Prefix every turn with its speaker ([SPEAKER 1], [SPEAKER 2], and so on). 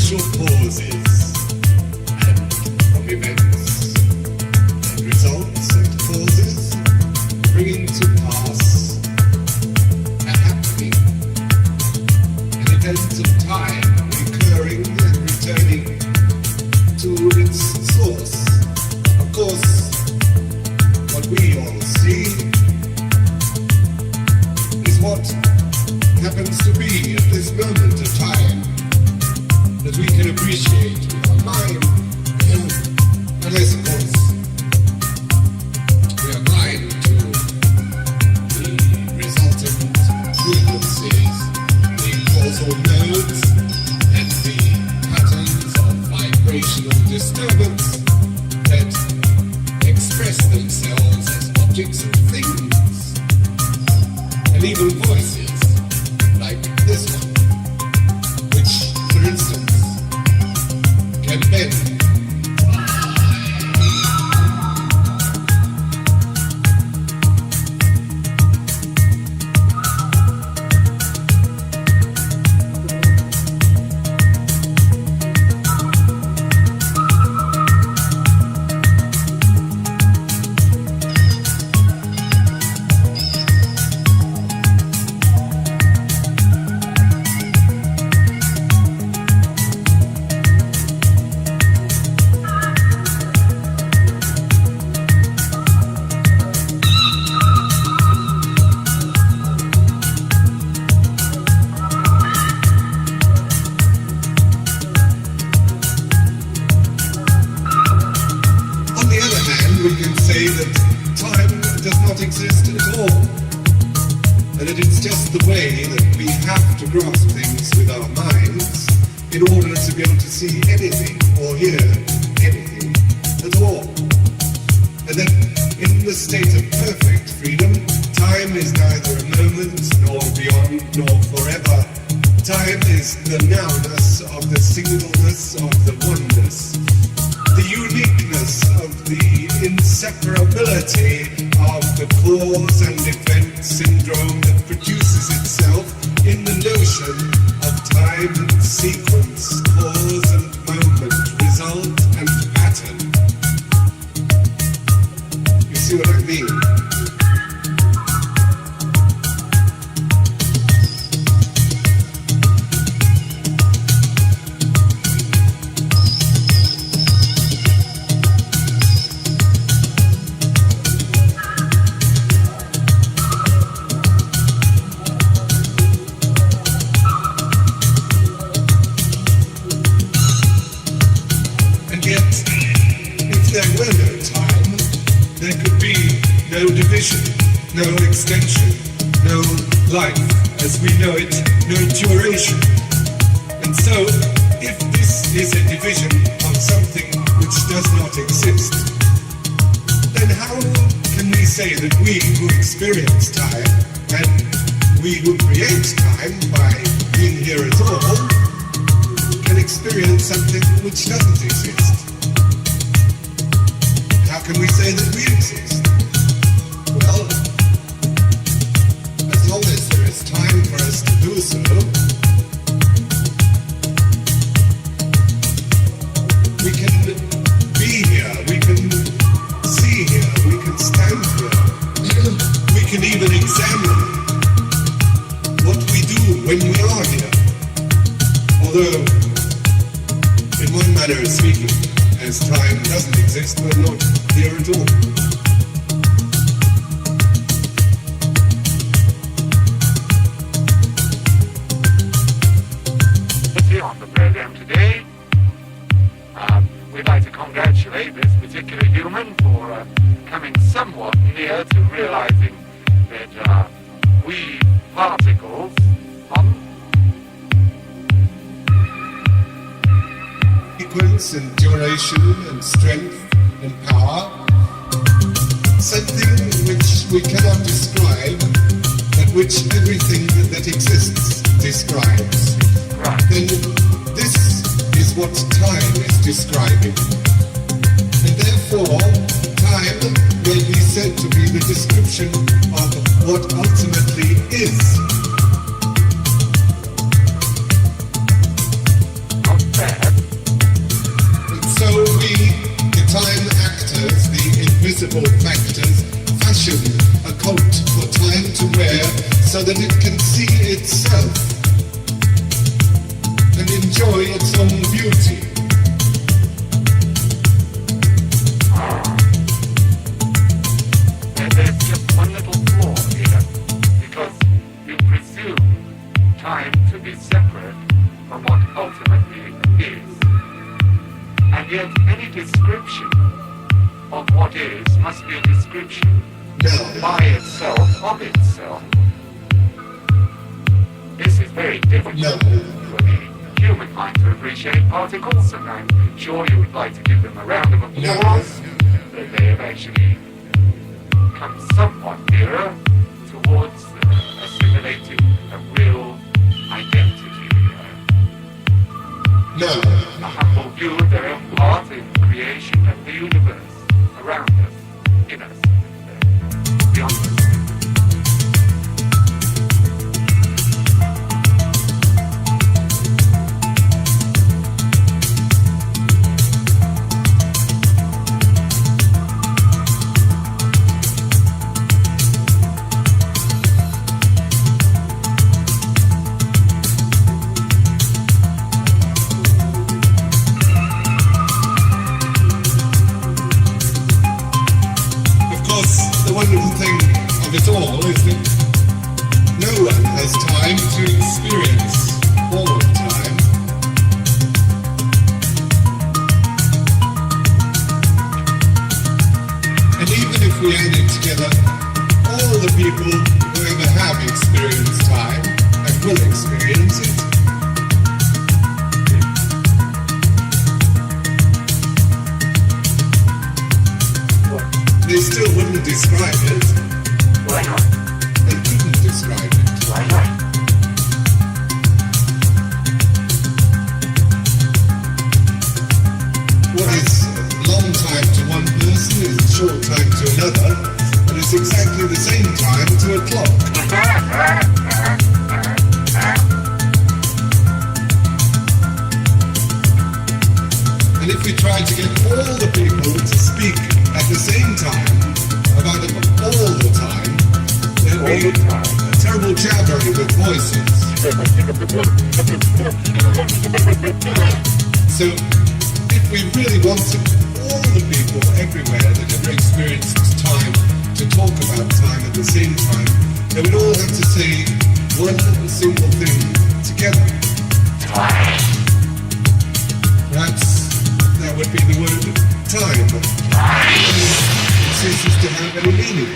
[SPEAKER 1] sequential pauses and of events and results and causes bringing to pass a happening, an event of time recurring and returning to its source. Of course, what we all see is what happens to be at this moment of time that we can appreciate with our mind. Unless, of course, we are blind to the resultant frequencies, the causal nodes, and the patterns of vibrational disturbance that express themselves as objects and things, and even voices like this one, which, for instance, can bend. We can say that time does not exist at all, and that it's just the way that we have to grasp things with our minds in order to be able to see anything or hear anything at all. And that in the state of perfect freedom, time is neither a moment nor beyond nor forever. Time is the nowness of the singleness of the oneness, the uniqueness of the inseparability of the cause and effect syndrome that produces itself in the notion of time and sequence, cause and moment, result and pattern. You see what I mean? If there were no time, there could be no division, no extension, no life as we know it, no duration. And so, if this is a division of something which does not exist, then how can we say that we who experience time, and we who create time by being here at all, can experience something which doesn't exist? How can we say that we exist? Well, as long as there is time for us to do so, we can be here, we can see here, we can stand here, we can even examine what we do when we are here. Although, in one manner of speaking, as time doesn't exist, we're not here at all.
[SPEAKER 2] Here on the program today, we'd like to congratulate this particular human for coming somewhat near to realizing that we particles
[SPEAKER 1] sequence and duration and strength and power, something which we cannot describe, but which everything that exists describes. Then this is what time is describing. And therefore, time may be said to be the description of what ultimately is.
[SPEAKER 2] Not bad.
[SPEAKER 1] multiple factors fashion a coat for time to wear so that it can see itself and enjoy its own beauty.
[SPEAKER 2] And there's just one little flaw here, because you presume time to be separate from what ultimately is. And yet any description of what is must be a description by itself, of itself. This is very difficult for the human mind to appreciate particles, and I'm sure you would like to give them a round of applause that they have actually come somewhat nearer towards assimilating a real identity. A humble view of their own part in creation of the universe around us, in us, and beyond us.
[SPEAKER 1] The wonderful thing of it all is that no one has time to experience all of time. And even if we added together all the people who ever have experienced time and will experience it, they still wouldn't describe it.
[SPEAKER 2] Why not?
[SPEAKER 1] They couldn't describe it.
[SPEAKER 2] Why not?
[SPEAKER 1] What is a long time to one person is a short time to another, but it's exactly the same time to a clock. And if we tried to get all the people to speak at the same time about it all the time, there'd be a terrible jabbering with voices. So if we really wanted all the people everywhere that ever experienced time to talk about time at the same time, they would all have to say one single thing together. Perhaps that would be the word time. It ceases to have any meaning.